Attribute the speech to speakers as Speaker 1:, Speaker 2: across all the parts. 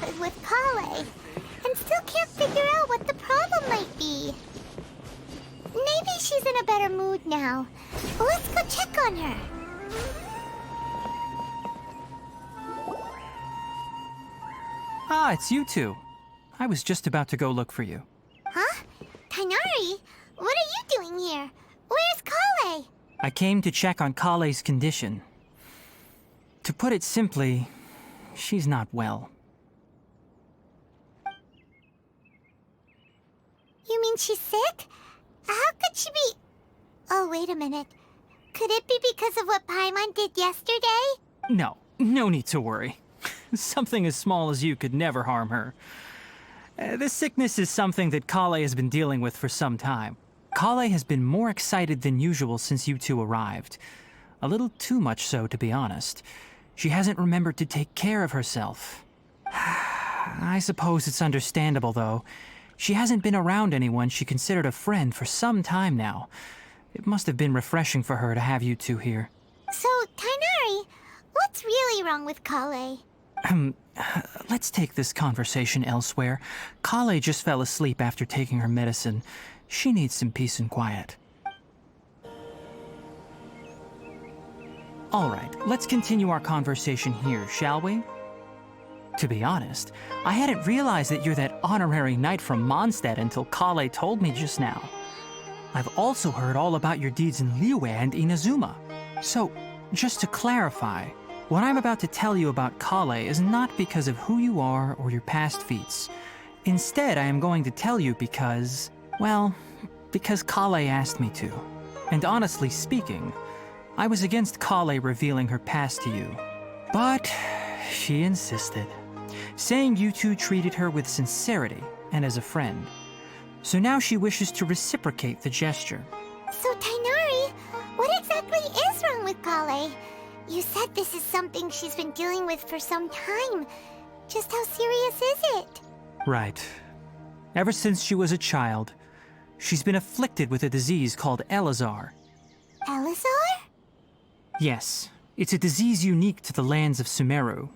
Speaker 1: chatted with Collei, and still can't figure out what the problem might be. Maybe she's in a better mood now. Let's go check on her.
Speaker 2: Ah, it's you two. I was just about to go look for you.
Speaker 1: Huh? Tighnari? What are you doing here? Where's Collei?
Speaker 2: I came to check on Collei's condition. To put it simply, she's not well.
Speaker 1: You mean she's sick? How could she be... Oh, wait a minute. Could it be because of what Paimon did yesterday?
Speaker 2: No need to worry. Something as small as you could never harm her. This sickness is something that Collei has been dealing with for some time. Collei has been more excited than usual since you two arrived. A little too much so, to be honest. She hasn't remembered to take care of herself. I suppose it's understandable, though. She hasn't been around anyone she considered a friend for some time now. It must have been refreshing for her to have you two here.
Speaker 1: So, Tighnari, what's really wrong with Collei?
Speaker 2: Let's take this conversation elsewhere. Collei just fell asleep after taking her medicine. She needs some peace and quiet. All right, let's continue our conversation here, shall we? To be honest, I hadn't realized that you're that honorary knight from Mondstadt until Collei told me just now. I've also heard all about your deeds in Liyue and Inazuma. So, just to clarify, what I'm about to tell you about Collei is not because of who you are or your past feats. Instead, I am going to tell you because, well, because Collei asked me to. And honestly speaking, I was against Collei revealing her past to you. But she insisted, saying you two treated her with sincerity and as a friend. So now she wishes to reciprocate the gesture.
Speaker 1: So, Tighnari, what exactly is wrong with Collei? You said this is something she's been dealing with for some time. Just how serious is it?
Speaker 2: Right. Ever since she was a child, she's been afflicted with a disease called Elazar.
Speaker 1: Elazar?
Speaker 2: Yes, it's a disease unique to the lands of Sumeru.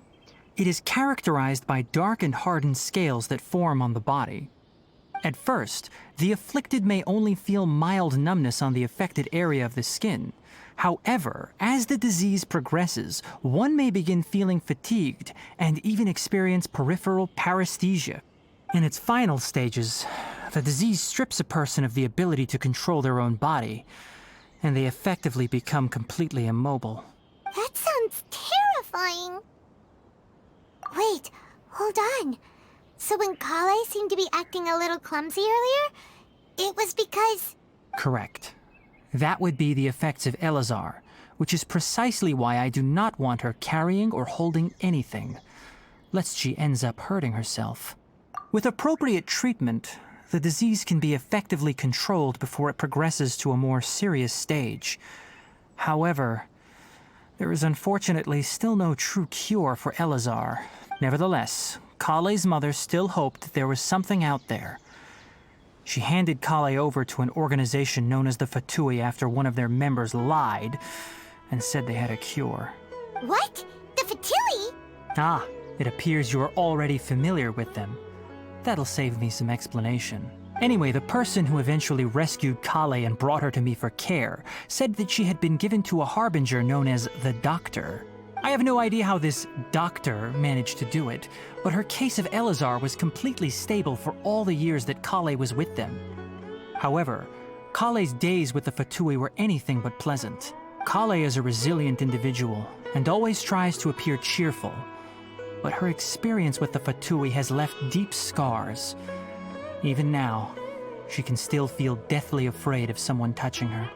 Speaker 2: It is characterized by dark and hardened scales that form on the body. At first, the afflicted may only feel mild numbness on the affected area of the skin. However, as the disease progresses, one may begin feeling fatigued and even experience peripheral paresthesia. In its final stages, the disease strips a person of the ability to control their own body, and they effectively become completely immobile.
Speaker 1: That sounds terrifying. Wait, hold on. So when Collei seemed to be acting a little clumsy earlier, it was because...
Speaker 2: Correct. That would be the effects of Elazar, which is precisely why I do not want her carrying or holding anything, lest she ends up hurting herself. With appropriate treatment, the disease can be effectively controlled before it progresses to a more serious stage. However, there is unfortunately still no true cure for Elazar. Nevertheless, Collei's mother still hoped that there was something out there. She handed Collei over to an organization known as the Fatui after one of their members lied and said they had a cure.
Speaker 1: What? The Fatui?
Speaker 2: Ah, it appears you are already familiar with them. That'll save me some explanation. Anyway, the person who eventually rescued Collei and brought her to me for care said that she had been given to a harbinger known as the Doctor. I have no idea how this doctor managed to do it, but her case of Elazar was completely stable for all the years that Collei was with them. However, Collei's days with the Fatui were anything but pleasant. Collei is a resilient individual and always tries to appear cheerful, but her experience with the Fatui has left deep scars. Even now, she can still feel deathly afraid of someone touching her.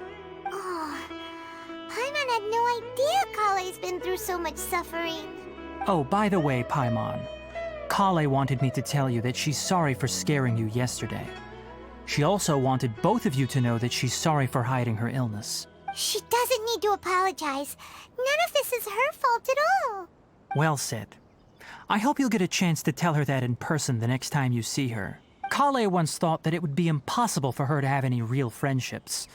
Speaker 1: Paimon had no idea Collei's been through so much suffering.
Speaker 2: Oh, by the way, Paimon, Collei wanted me to tell you that she's sorry for scaring you yesterday. She also wanted both of you to know that she's sorry for hiding her illness.
Speaker 1: She doesn't need to apologize. None of this is her fault at all.
Speaker 2: Well said. I hope you'll get a chance to tell her that in person the next time you see her. Collei once thought that it would be impossible for her to have any real friendships.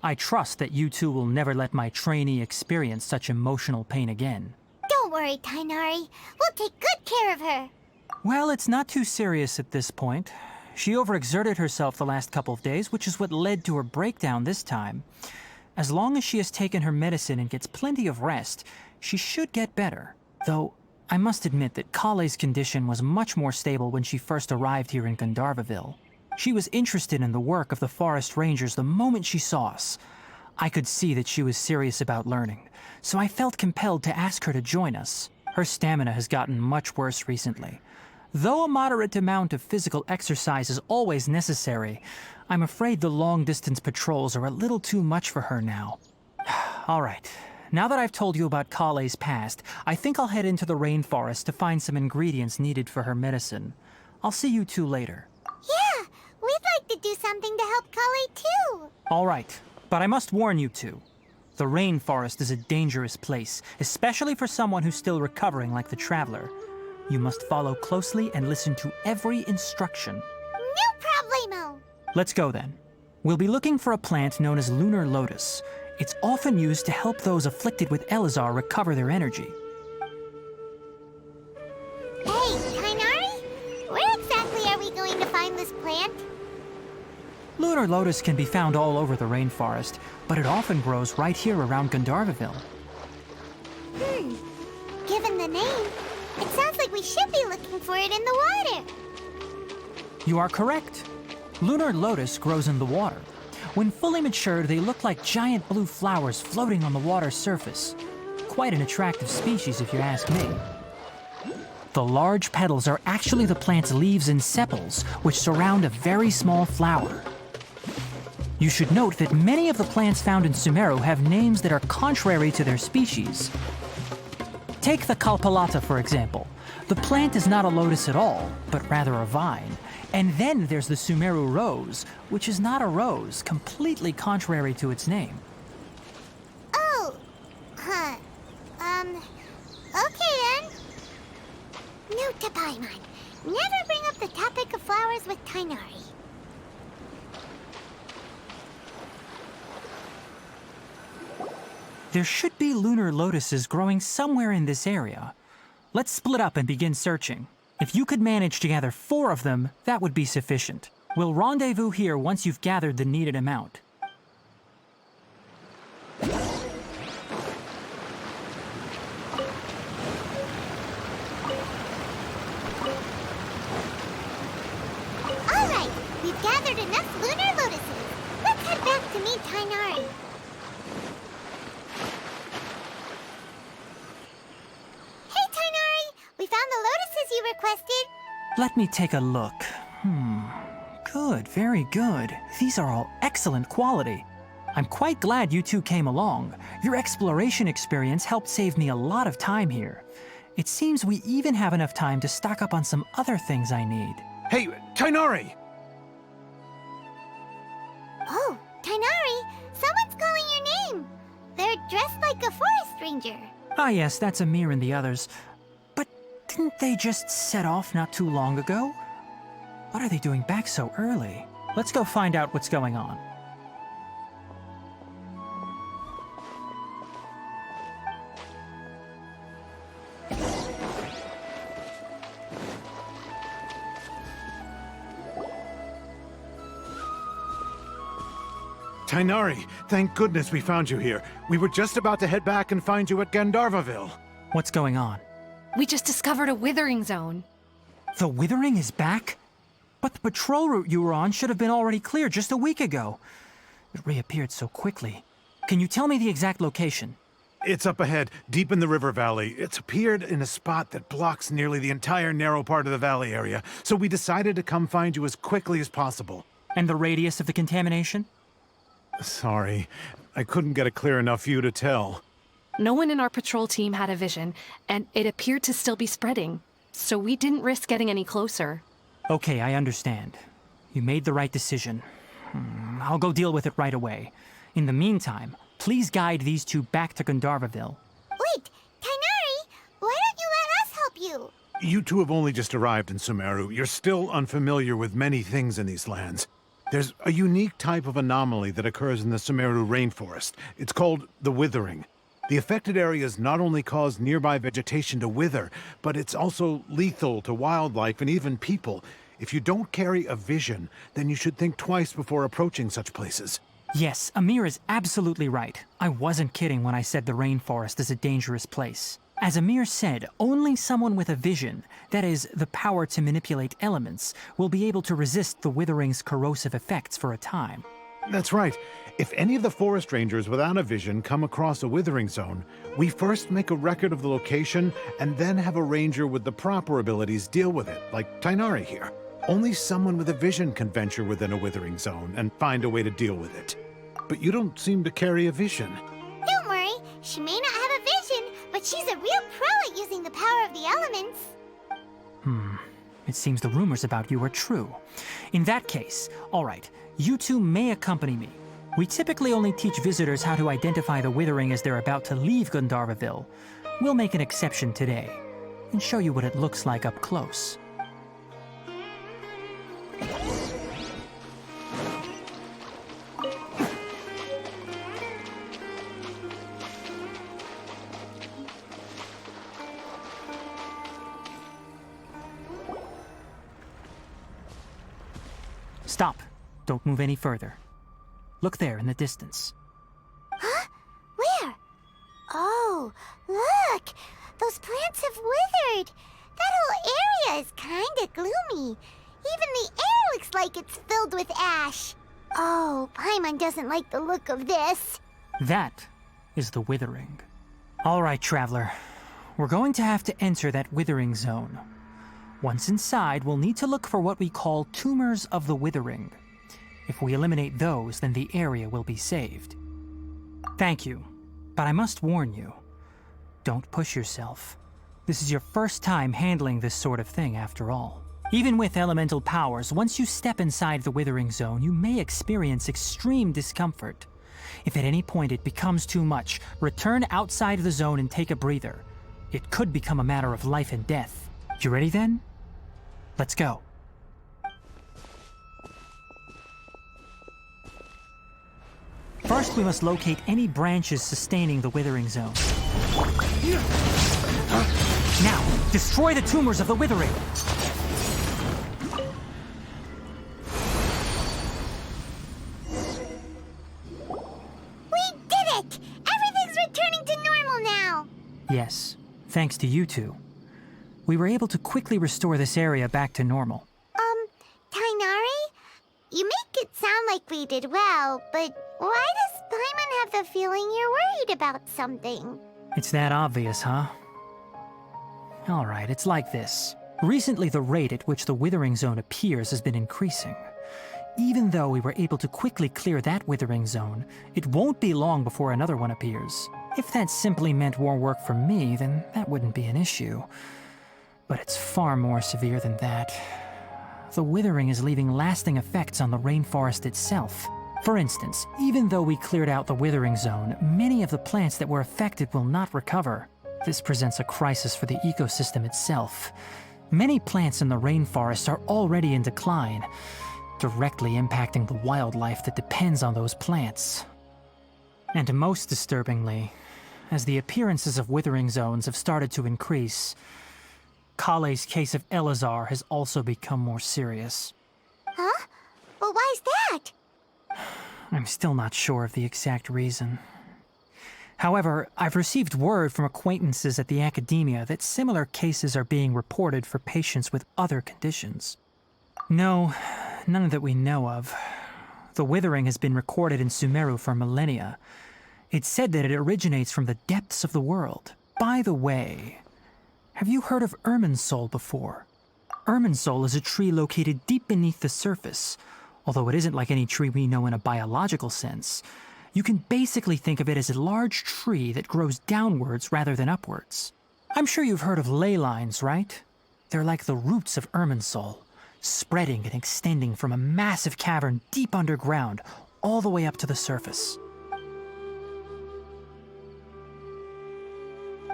Speaker 2: I trust that you two will never let my trainee experience such emotional pain again.
Speaker 1: Don't worry, Tighnari. We'll take good care of her.
Speaker 2: Well, it's not too serious at this point. She overexerted herself the last couple of days, which is what led to her breakdown this time. As long as she has taken her medicine and gets plenty of rest, she should get better. Though, I must admit that Collei's condition was much more stable when she first arrived here in Gandharvaville. She was interested in the work of the forest rangers the moment she saw us. I could see that she was serious about learning, so I felt compelled to ask her to join us. Her stamina has gotten much worse recently. Though a moderate amount of physical exercise is always necessary, I'm afraid the long-distance patrols are a little too much for her now. All right, now that I've told you about Collei's past, I think I'll head into the rainforest to find some ingredients needed for her medicine. I'll see you two later.
Speaker 1: Yeah, we'd like to do something to help Collei too.
Speaker 2: All right, but I must warn you two. The rainforest is a dangerous place, especially for someone who's still recovering like the Traveler. You must follow closely and listen to every instruction.
Speaker 1: No problemo!
Speaker 2: Let's go then. We'll be looking for a plant known as lunar lotus. It's often used to help those afflicted with Elazar recover their energy.
Speaker 1: Hey, Tainari? Where exactly are we going to find this plant?
Speaker 2: Lunar lotus can be found all over the rainforest, but it often grows right here around Gandharvaville.
Speaker 1: Given the name, it sounds like we should be looking for it in the water.
Speaker 2: You are correct. Lunar lotus grows in the water. When fully matured, they look like giant blue flowers floating on the water's surface. Quite an attractive species, if you ask me. The large petals are actually the plant's leaves and sepals, which surround a very small flower. You should note that many of the plants found in Sumeru have names that are contrary to their species. Take the Kalpalata, for example. The plant is not a lotus at all, but rather a vine. And then there's the Sumeru rose, which is not a rose, completely contrary to its name.
Speaker 1: Oh, okay then. Note to Paimon, never bring up the topic of flowers with Tainari.
Speaker 2: There should be lunar lotuses growing somewhere in this area. Let's split up and begin searching. If you could manage to gather 4 of them, that would be sufficient. We'll rendezvous here once you've gathered the needed amount.
Speaker 1: All right, we've gathered enough lunar lotuses. Let's head back to meet Tainari. Hey, Tainari! We found the lotuses you requested.
Speaker 2: Let me take a look. Good, very good. These are all excellent quality. I'm quite glad you two came along. Your exploration experience helped save me a lot of time here. It seems we even have enough time to stock up on some other things I need.
Speaker 3: Hey, Tainari!
Speaker 1: Oh, Tainari, someone's calling your name. They're dressed like a forest ranger.
Speaker 2: Ah yes, that's Amir and the others. But didn't they just set off not too long ago? What are they doing back so early? Let's go find out what's going on.
Speaker 3: Tainari, thank goodness we found you here. We were just about to head back and find you at Gandharvaville.
Speaker 2: What's going on?
Speaker 4: We just discovered a withering zone.
Speaker 2: The Withering is back? But the patrol route you were on should have been already clear just a week ago. It reappeared so quickly. Can you tell me the exact location?
Speaker 3: It's up ahead, deep in the river valley. It's appeared in a spot that blocks nearly the entire narrow part of the valley area, so we decided to come find you as quickly as possible.
Speaker 2: And the radius of the contamination?
Speaker 3: Sorry, I couldn't get a clear enough view to tell.
Speaker 4: No one in our patrol team had a vision, and it appeared to still be spreading. So we didn't risk getting any closer.
Speaker 2: Okay, I understand. You made the right decision. I'll go deal with it right away. In the meantime, please guide these two back to Gandharvaville.
Speaker 1: Wait, Tainari, why don't you let us help you?
Speaker 3: You two have only just arrived in Sumeru. You're still unfamiliar with many things in these lands. There's a unique type of anomaly that occurs in the Sumeru rainforest. It's called the Withering. The affected areas not only cause nearby vegetation to wither, but it's also lethal to wildlife and even people. If you don't carry a vision, then you should think twice before approaching such places.
Speaker 2: Yes, Amir is absolutely right. I wasn't kidding when I said the rainforest is a dangerous place. As Amir said, only someone with a vision, that is, the power to manipulate elements, will be able to resist the withering's corrosive effects for a time.
Speaker 3: That's right. If any of the forest rangers without a vision come across a withering zone, we first make a record of the location and then have a ranger with the proper abilities deal with it, like Tighnari here. Only someone with a vision can venture within a withering zone and find a way to deal with it. But you don't seem to carry a vision.
Speaker 1: Don't worry, she may not have a vision, but she's a real pro at using the power of the elements.
Speaker 2: It seems the rumors about you are true. In that case, all right, you two may accompany me. We typically only teach visitors how to identify the withering as they're about to leave Gandharvaville. We'll make an exception today and show you what it looks like up close. Stop. Don't move any further. Look there in the distance.
Speaker 1: Huh? Where? Oh, look! Those plants have withered! That whole area is kinda gloomy. Even the air looks like it's filled with ash. Oh, Paimon doesn't like the look of this.
Speaker 2: That is the withering. All right, traveler. We're going to have to enter that withering zone. Once inside, we'll need to look for what we call tumors of the withering. If we eliminate those, then the area will be saved. Thank you, but I must warn you. Don't push yourself. This is your first time handling this sort of thing, after all. Even with elemental powers, once you step inside the withering zone, you may experience extreme discomfort. If at any point it becomes too much, return outside of the zone and take a breather. It could become a matter of life and death. You ready then? Let's go. First, we must locate any branches sustaining the withering zone. Now, destroy the tumors of the withering!
Speaker 1: We did it! Everything's returning to normal now!
Speaker 2: Yes, thanks to you two. We were able to quickly restore this area back to normal.
Speaker 1: Tighnari? You make it sound like we did well, but why does Paimon have the feeling you're worried about something?
Speaker 2: It's that obvious, huh? Alright, it's like this. Recently, the rate at which the withering zone appears has been increasing. Even though we were able to quickly clear that withering zone, it won't be long before another one appears. If that simply meant more work for me, then that wouldn't be an issue. But it's far more severe than that. The withering is leaving lasting effects on the rainforest itself. For instance, even though we cleared out the withering zone, many of the plants that were affected will not recover. This presents a crisis for the ecosystem itself. Many plants in the rainforest are already in decline, directly impacting the wildlife that depends on those plants. And most disturbingly, as the appearances of withering zones have started to increase, Collei's case of Elazar has also become more serious.
Speaker 1: Huh? Well, why's that?
Speaker 2: I'm still not sure of the exact reason. However, I've received word from acquaintances at the Akademiya that similar cases are being reported for patients with other conditions. No, none that we know of. The withering has been recorded in Sumeru for millennia. It's said that it originates from the depths of the world. By the way, have you heard of Irminsul before? Irminsul is a tree located deep beneath the surface. Although it isn't like any tree we know in a biological sense, you can basically think of it as a large tree that grows downwards rather than upwards. I'm sure you've heard of ley lines, right? They're like the roots of Irminsul, spreading and extending from a massive cavern deep underground all the way up to the surface.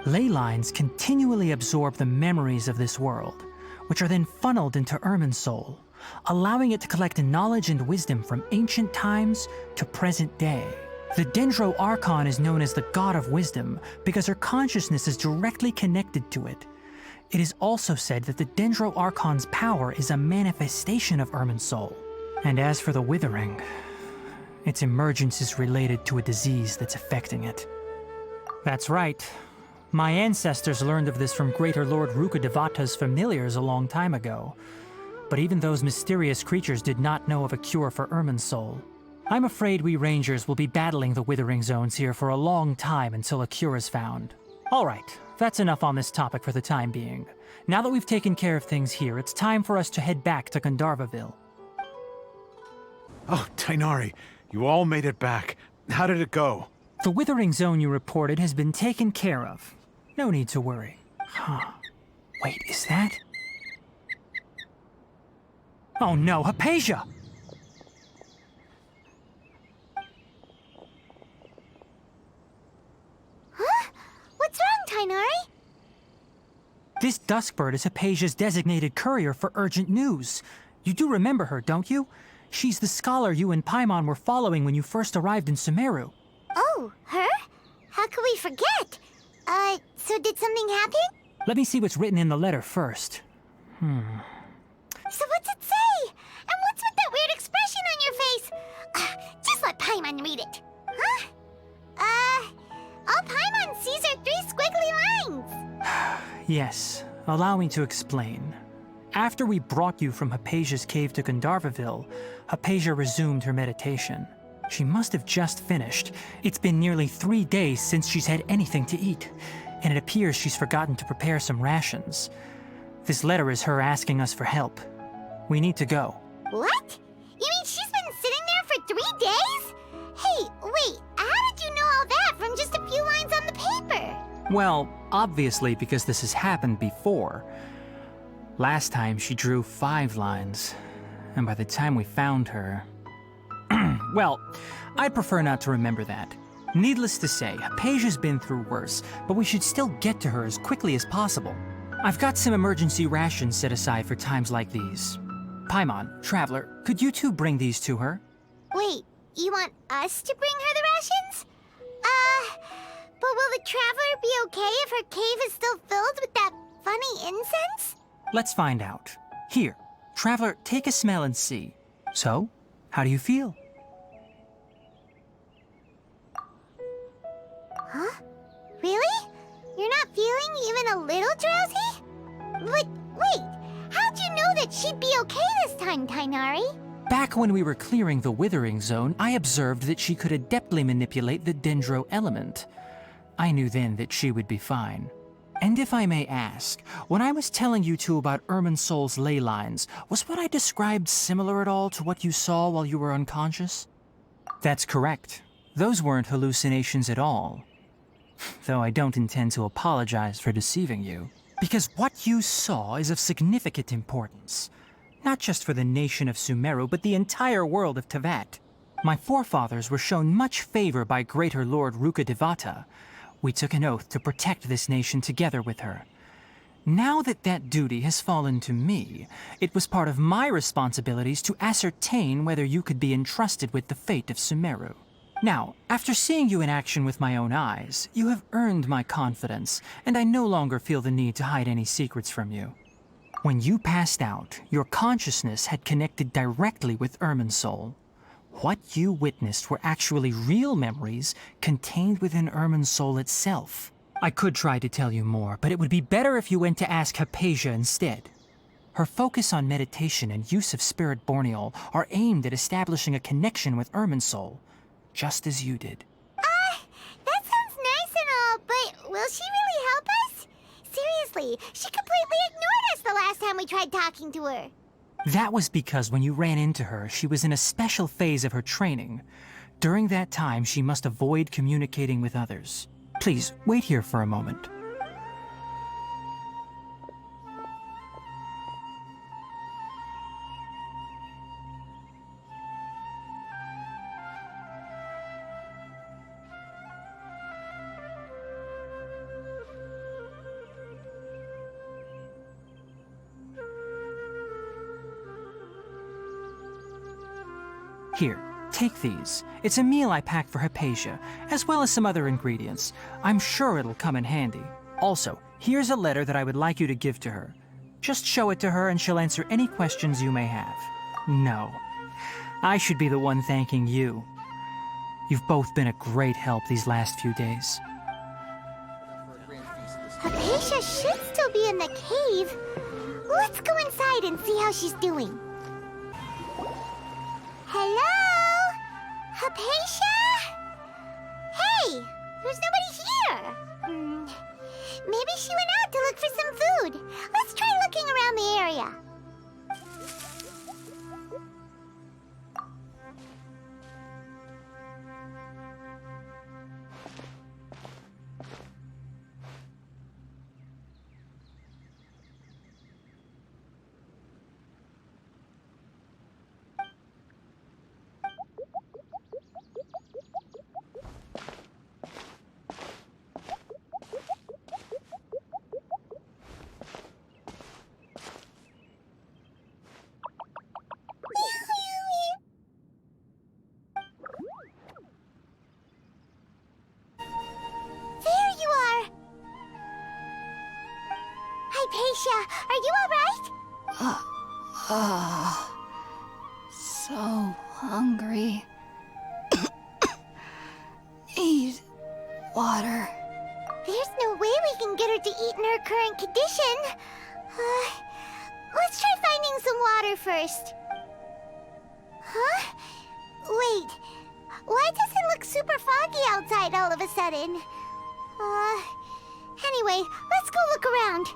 Speaker 2: Ley lines continually absorb the memories of this world, which are then funneled into Irminsul, allowing it to collect knowledge and wisdom from ancient times to present day. The Dendro Archon is known as the God of Wisdom because her consciousness is directly connected to it. It is also said that the Dendro Archon's power is a manifestation of Irminsul. And as for the Withering, its emergence is related to a disease that's affecting it. That's right. My ancestors learned of this from Greater Lord Rukkhadevata's familiars a long time ago. But even those mysterious creatures did not know of a cure for Irminsul. I'm afraid we Rangers will be battling the Withering Zones here for a long time until a cure is found. Alright, that's enough on this topic for the time being. Now that we've taken care of things here, it's time for us to head back to Gandharvaville.
Speaker 3: Oh, Tighnari, you all made it back. How did it go?
Speaker 2: The Withering Zone you reported has been taken care of. No need to worry. Huh. Wait, is that? Oh no, Hypatia!
Speaker 1: Huh? What's wrong, Tighnari?
Speaker 2: This Duskbird is Hypatia's designated courier for urgent news. You do remember her, don't you? She's the scholar you and Paimon were following when you first arrived in Sumeru.
Speaker 1: Oh, her? How could we forget? So did something happen?
Speaker 2: Let me see what's written in the letter first.
Speaker 1: So what's it say? And what's with that weird expression on your face? Just let Paimon read it. Huh? All Paimon sees are 3 squiggly lines.
Speaker 2: Yes, allow me to explain. After we brought you from Hypatia's cave to Gandharvaville, Hypatia resumed her meditation. She must have just finished. It's been nearly 3 days since she's had anything to eat, and it appears she's forgotten to prepare some rations. This letter is her asking us for help. We need to go.
Speaker 1: What? You mean she's been sitting there for 3 days? Hey, wait, how did you know all that from just a few lines on the paper?
Speaker 2: Well, obviously because this has happened before. Last time she drew 5 lines, and by the time we found her... Well, I'd prefer not to remember that. Needless to say, Hypatia's been through worse, but we should still get to her as quickly as possible. I've got some emergency rations set aside for times like these. Paimon, Traveler, could you two bring these to her?
Speaker 1: Wait, you want us to bring her the rations? But will the Traveler be okay if her cave is still filled with that funny incense?
Speaker 2: Let's find out. Here, Traveler, take a smell and see. So, how do you feel?
Speaker 1: Huh? Really? You're not feeling even a little drowsy? But wait, how'd you know that she'd be okay this time, Tighnari?
Speaker 2: Back when we were clearing the Withering Zone, I observed that she could adeptly manipulate the Dendro element. I knew then that she would be fine. And if I may ask, when I was telling you two about Irminsul's ley lines, was what I described similar at all to what you saw while you were unconscious? That's correct. Those weren't hallucinations at all. Though I don't intend to apologize for deceiving you. Because what you saw is of significant importance. Not just for the nation of Sumeru, but the entire world of Teyvat. My forefathers were shown much favor by Greater Lord Rukkhadevata. We took an oath to protect this nation together with her. Now that that duty has fallen to me, it was part of my responsibilities to ascertain whether you could be entrusted with the fate of Sumeru. Now, after seeing you in action with my own eyes, you have earned my confidence, and I no longer feel the need to hide any secrets from you. When you passed out, your consciousness had connected directly with Irminsul. What you witnessed were actually real memories contained within Irminsul itself. I could try to tell you more, but it would be better if you went to ask Hypatia instead. Her focus on meditation and use of Spirit Borneol are aimed at establishing a connection with Irminsul, just as you did.
Speaker 1: That sounds nice and all, but will she really help us? Seriously, she completely ignored us the last time we tried talking to her.
Speaker 2: That was because when you ran into her, she was in a special phase of her training. During that time, she must avoid communicating with others. Please, wait here for a moment. Here, Take these. It's a meal I packed for Hypatia, as well as some other ingredients. I'm sure it'll come in handy. Also, here's a letter that I would like you to give to her. Just show it to her and she'll answer any questions you may have. No. I should be the one thanking you. You've both been a great help these last few days.
Speaker 1: Hypatia should still be in the cave. Let's go inside and see how she's doing. Hello? Hypatia? Hey, there's nobody here. Maybe she went out to look for some food. Let's try looking around the area. Hypatia, are you alright?
Speaker 5: So hungry. Need water.
Speaker 1: There's no way we can get her to eat in her current condition. Let's try finding some water first. Huh? Wait, why does it look super foggy outside all of a sudden? Anyway, let's go look around.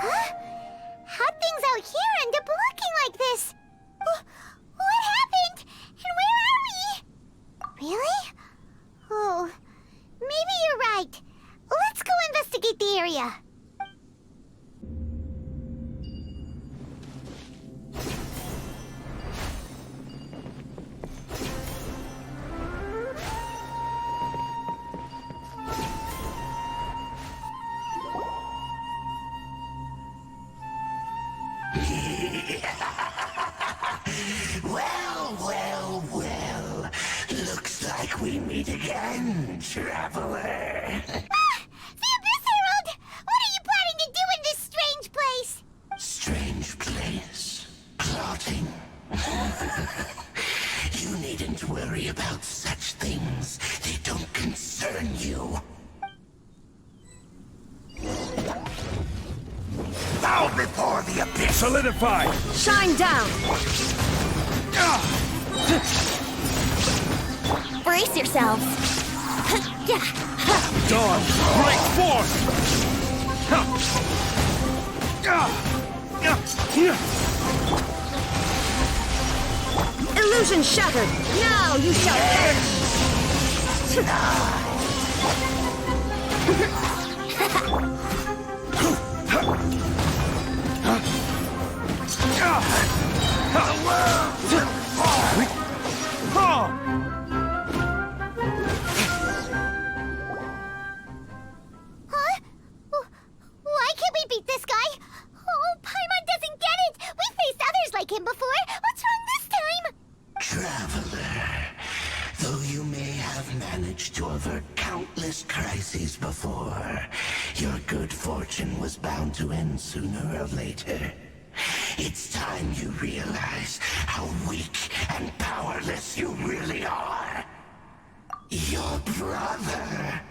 Speaker 1: Huh? How'd things out here end up looking like this? What happened? And where are we? Really? Oh, maybe you're right. Let's go investigate the area.
Speaker 6: Well. Looks like we meet again, traveler.
Speaker 1: The Abyss Herald! What are you planning to do in this strange place?
Speaker 6: Strange place. Plotting. You needn't worry about such things. They don't concern you. Bow before the abyss!
Speaker 7: Solidify!
Speaker 5: Shine down! Brace yourselves!
Speaker 7: Dawn, break forth!
Speaker 5: Illusion shattered! Now you shall perish!
Speaker 6: The world will fall!
Speaker 1: Huh? Why can't we beat this guy? Oh, Paimon doesn't get it! We faced others like him before! What's wrong this time?
Speaker 6: Traveler, though you may have managed to avert countless crises before, your good fortune was bound to end sooner or later. It's time you realize how weak and powerless you really are. Your brother.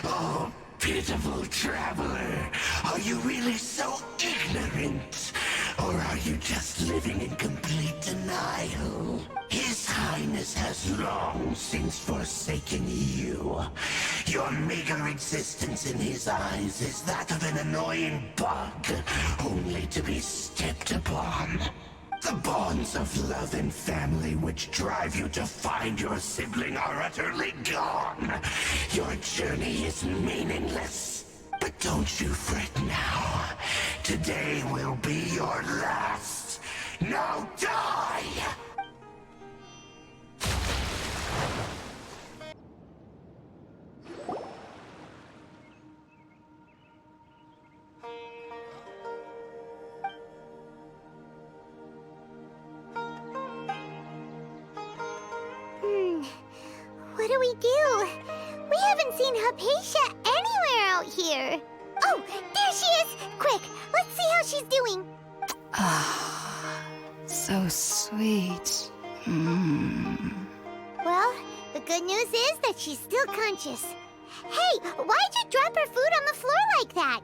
Speaker 6: Oh, pitiful traveler. Are you really so ignorant? Or are you just living in complete denial? His Highness has long since forsaken you. Your meager existence in his eyes is that of an annoying bug, only to be stepped upon. The bonds of love and family which drive you to find your sibling are utterly gone. Your journey is meaningless. But don't you fret now. Today will be your last. Now die!
Speaker 1: do we do? We haven't seen Hypatia anywhere out here. Oh, there she is! Quick, let's see how she's doing.
Speaker 5: Ah, so sweet.
Speaker 1: Well, the good news is that she's still conscious. Hey, why'd you drop her food on the floor like that?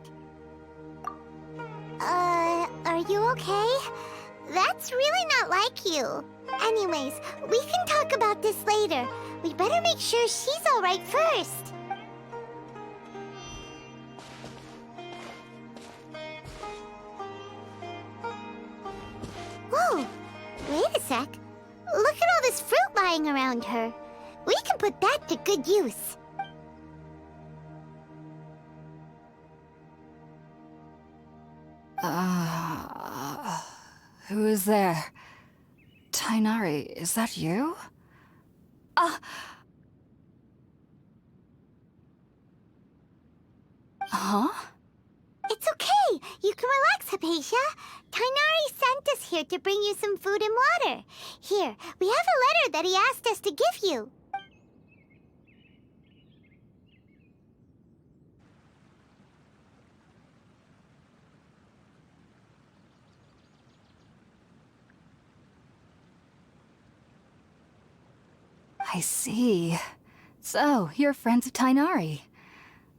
Speaker 1: Are you okay? That's really not like you. Anyways, we can talk about this later. We better make sure she's all right first. Whoa, wait a sec. Look at all this fruit lying around her. We can put that to good use.
Speaker 5: Who is there? Tighnari, is that you? Huh?
Speaker 1: It's okay. You can relax, Hypatia. Tighnari sent us here to bring you some food and water. Here, we have a letter that he asked us to give you.
Speaker 5: I see. So, you're friends of Tighnari.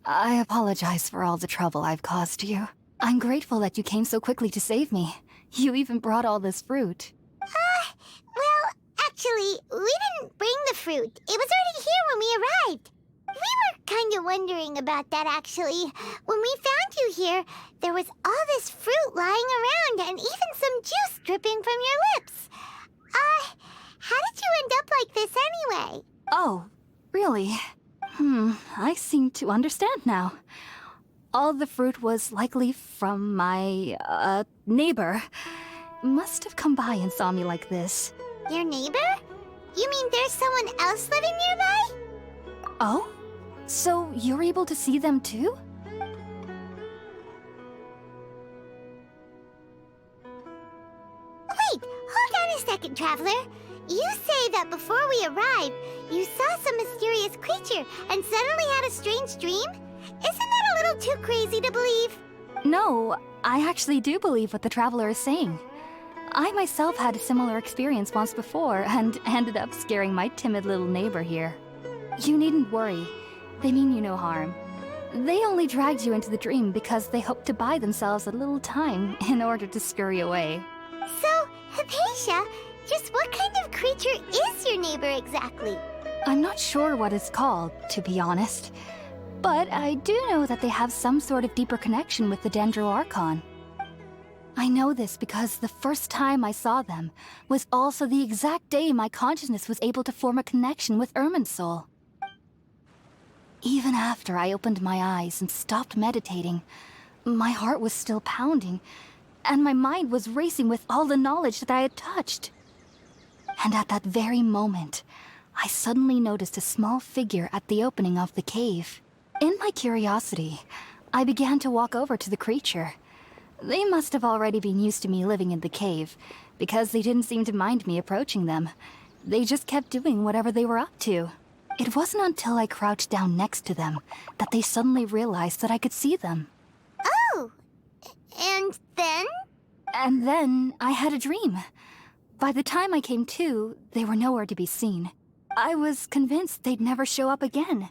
Speaker 5: I apologize for all the trouble I've caused you. I'm grateful that you came so quickly to save me. You even brought all this fruit.
Speaker 1: Well, actually, we didn't bring the fruit. It was already here when we arrived. We were kind of wondering about that, actually. When we found you here, there was all this fruit lying around and even some juice dripping from your lips. How did you end up like this anyway?
Speaker 5: Oh, really? I seem to understand now. All the fruit was likely from my, neighbor. Must have come by and saw me like this.
Speaker 1: Your neighbor? You mean there's someone else living nearby?
Speaker 5: Oh? So you're able to see them too?
Speaker 1: Wait, hold on a second, Traveler. You say that before we arrived, you saw some mysterious creature and suddenly had a strange dream? Isn't that a little too crazy to believe?
Speaker 5: No, I actually do believe what the Traveler is saying. I myself had a similar experience once before and ended up scaring my timid little neighbor here. You needn't worry. They mean you no harm. They only dragged you into the dream because they hoped to buy themselves a little time in order to scurry away.
Speaker 1: So, Hypatia, just what kind of creature is your neighbor exactly?
Speaker 5: I'm not sure what it's called, to be honest. But I do know that they have some sort of deeper connection with the Archon. I know this because the first time I saw them was also the exact day my consciousness was able to form a connection with Irminsul. Even after I opened my eyes and stopped meditating, my heart was still pounding, and my mind was racing with all the knowledge that I had touched. And at that very moment, I suddenly noticed a small figure at the opening of the cave. In my curiosity, I began to walk over to the creature. They must have already been used to me living in the cave, because they didn't seem to mind me approaching them. They just kept doing whatever they were up to. It wasn't until I crouched down next to them that they suddenly realized that I could see them.
Speaker 1: Oh, and then?
Speaker 5: And then I had a dream. By the time I came to, they were nowhere to be seen. I was convinced they'd never show up again.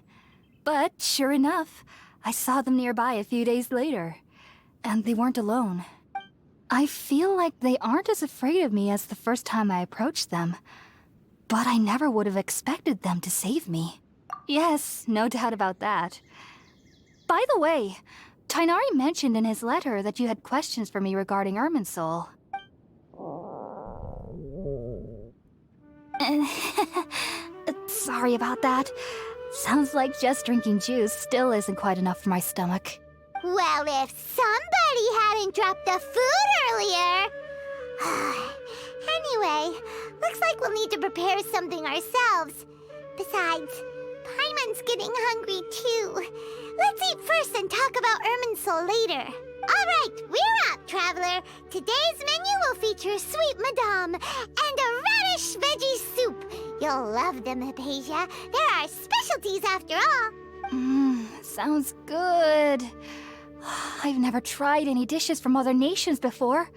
Speaker 5: But sure enough, I saw them nearby a few days later. And they weren't alone. I feel like they aren't as afraid of me as the first time I approached them. But I never would have expected them to save me. Yes, no doubt about that. By the way, Tighnari mentioned in his letter that you had questions for me regarding Irminsul. Sorry about that. Sounds like just drinking juice still isn't quite enough for my stomach.
Speaker 1: Well, if somebody hadn't dropped the food earlier... Anyway, looks like we'll need to prepare something ourselves. Besides, Paimon's getting hungry too. Let's eat first and talk about Irminsul later. Alright, we're up, Traveler. Today's menu will feature sweet madame and a radish veggie soup. You'll love them, Hypatia. They're our special specialties after all.
Speaker 5: Sounds good. I've never tried any dishes from other nations before.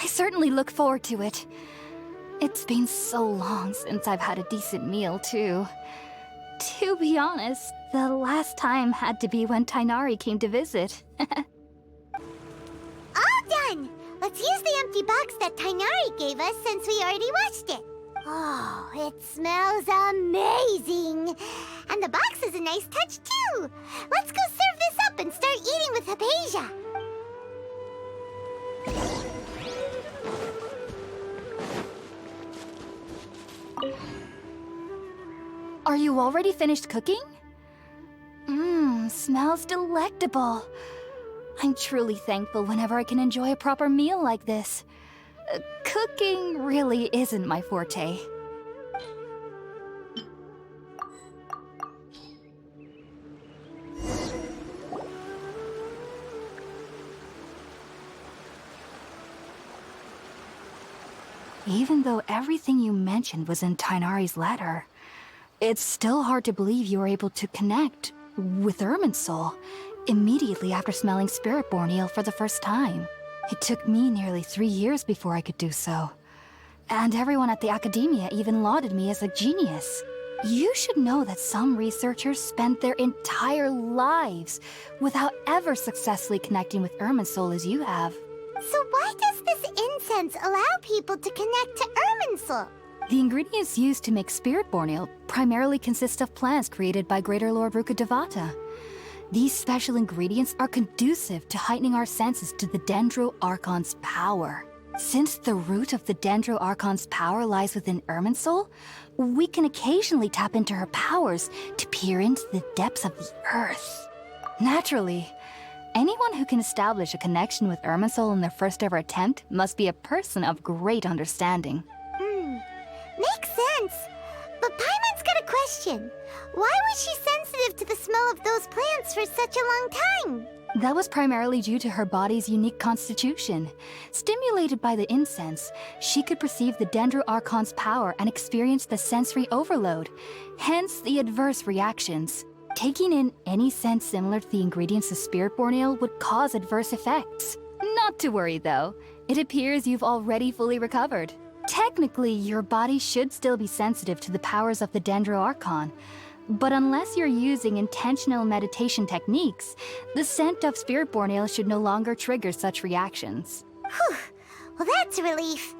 Speaker 5: I certainly look forward to it. It's been so long since I've had a decent meal, too. To be honest, the last time had to be when Tighnari came to visit.
Speaker 1: All done! Let's use the empty box that Tighnari gave us since we already washed it. Oh, it smells amazing! And the box is a nice touch, too! Let's go serve this up and start eating with Hypatia!
Speaker 5: Are you already finished cooking? Smells delectable. I'm truly thankful whenever I can enjoy a proper meal like this. Cooking really isn't my forte. Even though everything you mentioned was in Tighnari's letter, it's still hard to believe you were able to connect with Irminsul immediately after smelling Spiritborn eel for the first time. It took me nearly 3 years before I could do so. And everyone at the Akademiya even lauded me as a genius. You should know that some researchers spend their entire lives without ever successfully connecting with Irminsul as you have.
Speaker 1: So why does this incense allow people to connect to Irminsul?
Speaker 5: The ingredients used to make Spiritborn eel primarily consist of plants created by Greater Lord Rukkhadevata. These special ingredients are conducive to heightening our senses to the Dendro Archon's power. Since the root of the Dendro Archon's power lies within Irminsul, we can occasionally tap into her powers to peer into the depths of the earth. Naturally, anyone who can establish a connection with Irminsul in their first ever attempt must be a person of great understanding.
Speaker 1: Makes sense. But Paimon's got a question. Why was she sensitive to the smell of those plants for such a long time?
Speaker 5: That was primarily due to her body's unique constitution. Stimulated by the incense, she could perceive the Dendro Archon's power and experience the sensory overload, hence the adverse reactions. Taking in any scent similar to the ingredients of Spiritborn eel would cause adverse effects. Not to worry though, it appears you've already fully recovered. Technically, your body should still be sensitive to the powers of the Dendro Archon, but unless you're using intentional meditation techniques, the scent of Spiritborn eel should no longer trigger such reactions.
Speaker 1: Whew. Well, that's a relief.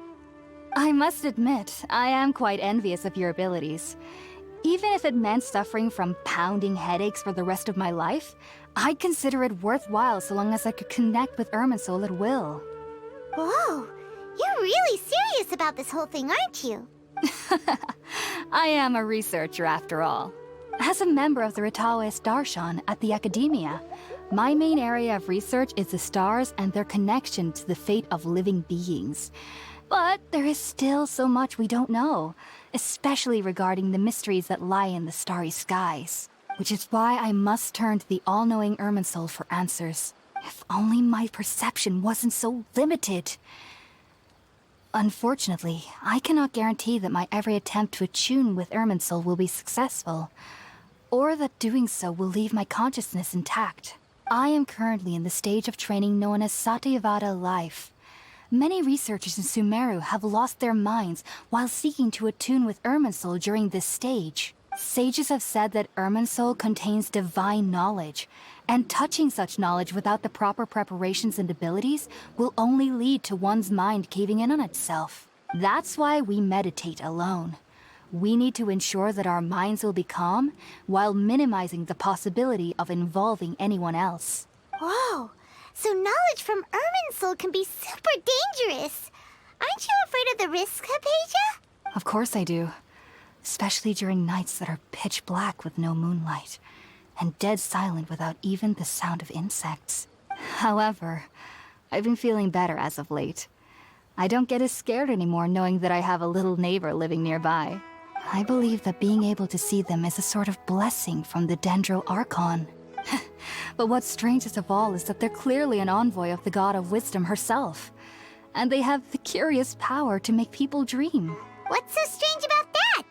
Speaker 5: I must admit, I am quite envious of your abilities. Even if it meant suffering from pounding headaches for the rest of my life, I'd consider it worthwhile so long as I could connect with Irminsul at will.
Speaker 1: Whoa, you're really serious about this whole thing, aren't you?
Speaker 5: I am a researcher after all. As a member of the Ritaoist Darshan at the Akademiya, my main area of research is the stars and their connection to the fate of living beings. But there is still so much we don't know, especially regarding the mysteries that lie in the starry skies. Which is why I must turn to the all-knowing Irminsul for answers. If only my perception wasn't so limited. Unfortunately, I cannot guarantee that my every attempt to attune with Irminsul will be successful, or that doing so will leave my consciousness intact. I am currently in the stage of training known as Satyavada life. Many researchers in Sumeru have lost their minds while seeking to attune with Irminsul during this stage. Sages have said that Irminsul contains divine knowledge, and touching such knowledge without the proper preparations and abilities will only lead to one's mind caving in on itself. That's why we meditate alone. We need to ensure that our minds will be calm while minimizing the possibility of involving anyone else.
Speaker 1: Whoa, so knowledge from Irminsul can be super dangerous. Aren't you afraid of the risks, Hypatia?
Speaker 5: Of course I do. Especially during nights that are pitch black with no moonlight, and dead silent without even the sound of insects. However, I've been feeling better as of late. I don't get as scared anymore knowing that I have a little neighbor living nearby. I believe that being able to see them is a sort of blessing from the Dendro Archon. But what's strangest of all is that they're clearly an envoy of the god of wisdom herself. And they have the curious power to make people dream.
Speaker 1: What's so strange about that?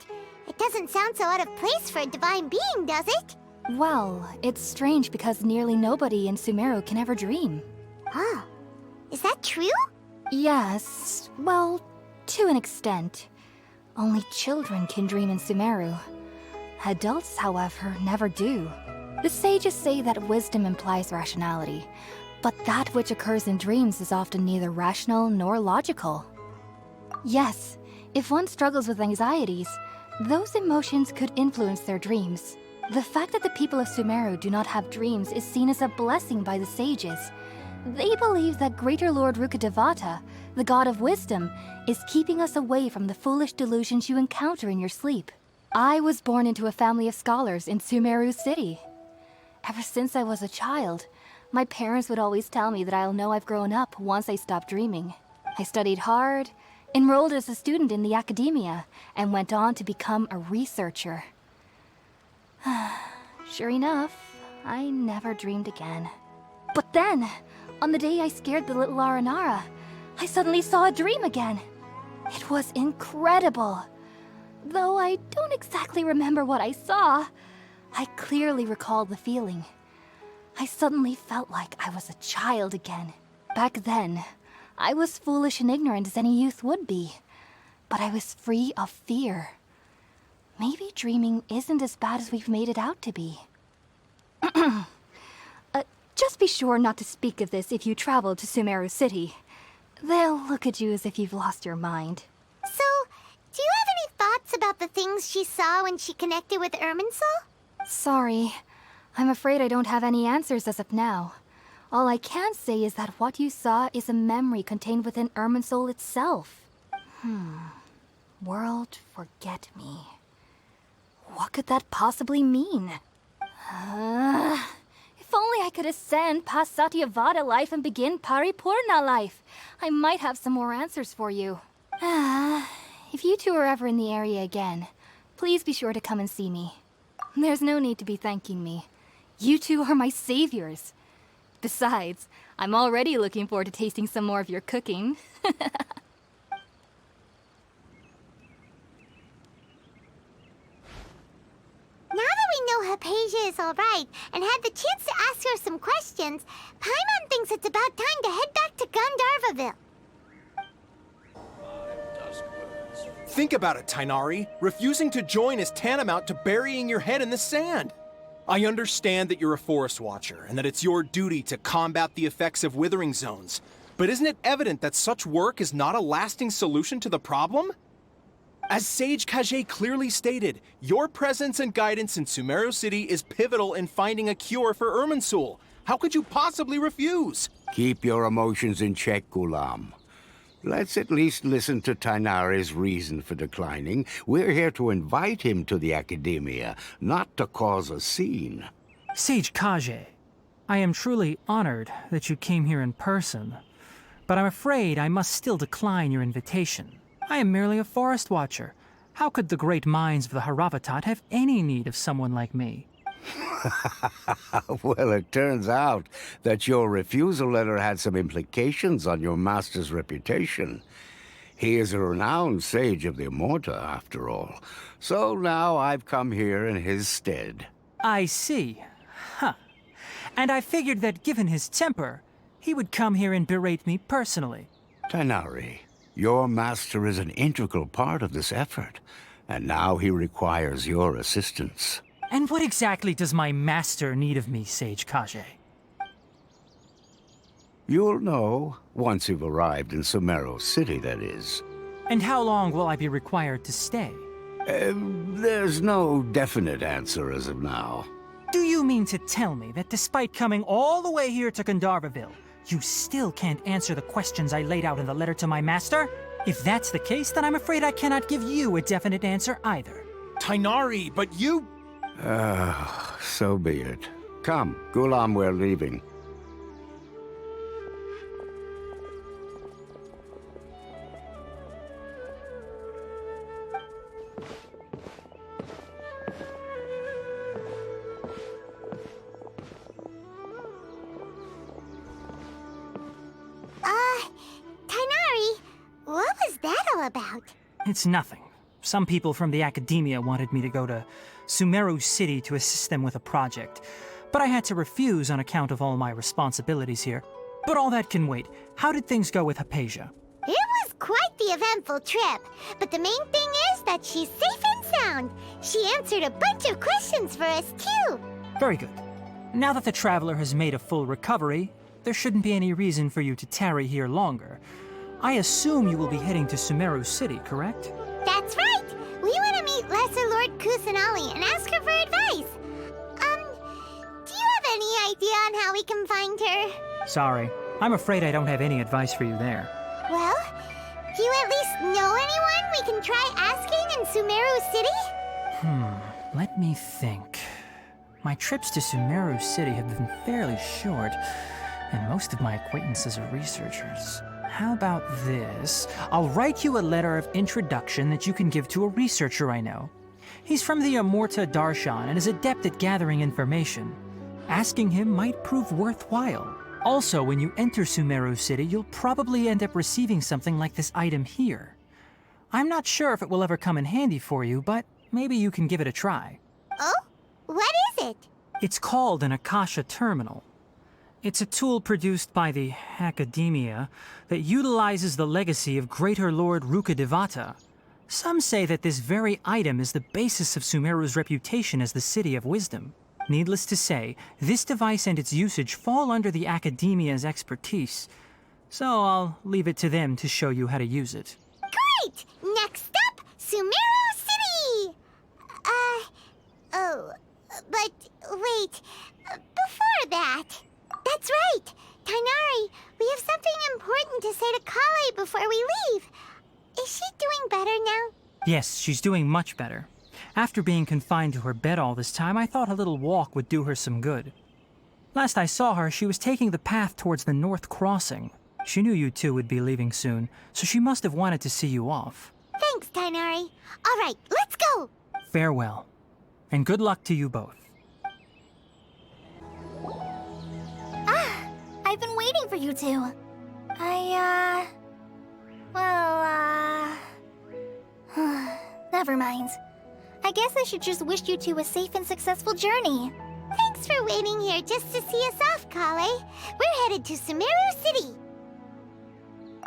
Speaker 1: It doesn't doesn't sound so out of place for a divine being, does it?
Speaker 5: Well, it's strange because nearly nobody in Sumeru can ever dream.
Speaker 1: Huh. Is that true?
Speaker 5: Yes, well, to an extent. Only children can dream in Sumeru. Adults, however, never do. The sages say that wisdom implies rationality, but that which occurs in dreams is often neither rational nor logical. Yes, if one struggles with anxieties, those emotions could influence their dreams. The fact that the people of Sumeru do not have dreams is seen as a blessing by the sages. They believe that Greater Lord Rukkhadevata, the god of wisdom, is keeping us away from the foolish delusions you encounter in your sleep. I was born into a family of scholars in Sumeru City. Ever since I was a child, my parents would always tell me that I'll know I've grown up once I stop dreaming. I studied hard, enrolled as a student in the Akademiya, and went on to become a researcher. Sure enough, I never dreamed again. But then, on the day I scared the little ARANARA, I suddenly saw a dream again. It was incredible. Though I don't exactly remember what I saw, I clearly recall the feeling. I suddenly felt like I was a child again. Back then, I was foolish and ignorant as any youth would be, but I was free of fear. Maybe dreaming isn't as bad as we've made it out to be. Just be sure not to speak of this if you travel to Sumeru City. They'll look at you as if you've lost your mind.
Speaker 1: So, do you have any thoughts about the things she saw when she connected with Irminsul?
Speaker 5: Sorry. I'm afraid I don't have any answers as of now. All I can say is that what you saw is a memory contained within Irminsul itself. World forget me. What could that possibly mean? If only I could ascend past Satyavada life and begin Paripurna life. I might have some more answers for you. If you two are ever in the area again, please be sure to come and see me. There's no need to be thanking me. You two are my saviors. Besides, I'm already looking forward to tasting some more of your cooking.
Speaker 1: Now that we know Hypatia is alright and had the chance to ask her some questions, Paimon thinks it's about time to head back to Gandharvaville.
Speaker 8: Think about it, Tighnari. Refusing to join is tantamount to burying your head in the sand. I understand that you're a forest watcher and that it's your duty to combat the effects of withering zones. But isn't it evident that such work is not a lasting solution to the problem? As Sage Kage clearly stated, your presence and guidance in Sumeru City is pivotal in finding a cure for Irminsul. How could you possibly refuse?
Speaker 6: Keep your emotions in check, Gulam. Let's at least listen to Tighnari's reason for declining. We're here to invite him to the Akademiya, not to cause a scene.
Speaker 2: Sage Kage, I am truly honored that you came here in person, but I'm afraid I must still decline your invitation. I am merely a forest watcher. How could the great minds of the Haravatat have any need of someone like me?
Speaker 6: Well, it turns out that your refusal letter had some implications on your master's reputation. He is a renowned sage of the MORA, after all. So now I've come here in his stead.
Speaker 2: I see. Huh. And I figured that given his temper, he would come here and berate me personally.
Speaker 6: Tighnari, your master is an integral part of this effort, and now he requires your assistance.
Speaker 2: And what exactly does my master need of me, Sage Kage?
Speaker 6: You'll know once you've arrived in Sumeru City, that is.
Speaker 2: And how long will I be required to stay?
Speaker 6: There's no definite answer as of now.
Speaker 2: Do you mean to tell me that despite coming all the way here to Gandharvaville, you still can't answer the questions I laid out in the letter to my master? If that's the case, then I'm afraid I cannot give you a definite answer either.
Speaker 8: Tighnari, but you...
Speaker 6: So be it. Come, Gulam, we're leaving.
Speaker 1: Tighnari, what was that all about?
Speaker 2: It's nothing. Some people from the Akademiya wanted me to go to Sumeru City to assist them with a project, but I had to refuse on account of all my responsibilities here. But all that can wait. How did things go with Hypatia?
Speaker 1: It was quite the eventful trip, but the main thing is that she's safe and sound. She answered a bunch of questions for us, too.
Speaker 2: Very good. Now that the traveler has made a full recovery, there shouldn't be any reason for you to tarry here longer. I assume you will be heading to Sumeru City, correct?
Speaker 1: That's right! We want to meet Lesser Lord Kusanali and ask her for advice. Do you have any idea on how we can find her?
Speaker 2: Sorry, I'm afraid I don't have any advice for you there.
Speaker 1: Well, do you at least know anyone we can try asking in Sumeru City?
Speaker 2: Let me think. My trips to Sumeru City have been fairly short, and most of my acquaintances are researchers. How about this? I'll write you a letter of introduction that you can give to a researcher I know. He's from the Amorta Darshan and is adept at gathering information. Asking him might prove worthwhile. Also, when you enter Sumeru City, you'll probably end up receiving something like this item here. I'm not sure if it will ever come in handy for you, but maybe you can give it a try.
Speaker 1: Oh? What is it?
Speaker 2: It's called an Akasha Terminal. It's a tool produced by the Akademiya that utilizes the legacy of Greater Lord Rukkhadevata. Some say that this very item is the basis of Sumeru's reputation as the City of Wisdom. Needless to say, this device and its usage fall under the Akademiya's expertise, so I'll leave it to them to show you how to use it.
Speaker 1: Great! Next up, Sumeru City! But wait, before that... That's right! Tighnari, we have something important to say to Collei before we leave. Is she doing better now?
Speaker 2: Yes, she's doing much better. After being confined to her bed all this time, I thought a little walk would do her some good. Last I saw her, she was taking the path towards the North Crossing. She knew you two would be leaving soon, so she must have wanted to see you off.
Speaker 1: Thanks, Tighnari. All right, let's go!
Speaker 2: Farewell, and good luck to you both.
Speaker 5: I've been waiting for you two. Never mind. I guess I should just wish you two a safe and successful journey.
Speaker 1: Thanks for waiting here just to see us off, Collei. We're headed to Sumeru City.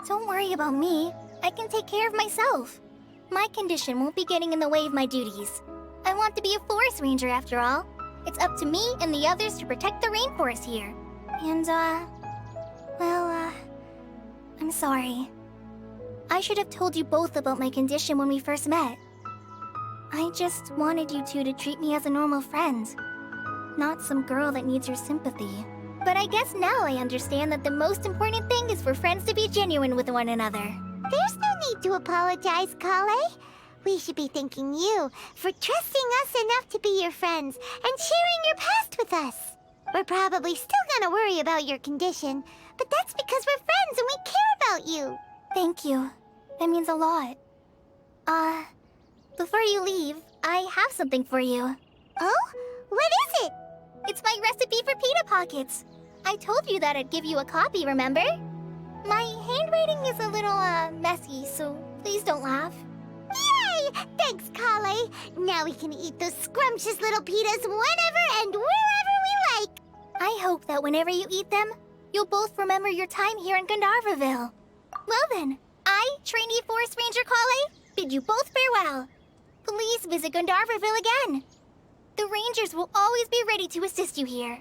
Speaker 5: Don't worry about me. I can take care of myself. My condition won't be getting in the way of my duties. I want to be a forest ranger after all. It's up to me and the others to protect the rainforest here. And, I'm sorry. I should have told you both about my condition when we first met. I just wanted you two to treat me as a normal friend, not some girl that needs your sympathy. But I guess now I understand that the most important thing is for friends to be genuine with one another.
Speaker 1: There's no need to apologize, Collei. We should be thanking you for trusting us enough to be your friends and sharing your past with us. We're probably still gonna worry about your condition, but that's because we're friends and we care about you.
Speaker 5: Thank you. That means a lot. Before you leave, I have something for you.
Speaker 1: Oh? What is it?
Speaker 5: It's my recipe for pita pockets. I told you that I'd give you a copy, remember? My handwriting is a little, messy, so please don't laugh.
Speaker 1: Yay! Thanks, Collei. Now we can eat those scrumptious little pitas whenever and wherever we like.
Speaker 5: I hope that whenever you eat them, you'll both remember your time here in Gandharvaville. Well then, I, trainee Forest Ranger Collei, bid you both farewell. Please visit Gandharvaville again. The Rangers will always be ready to assist you here.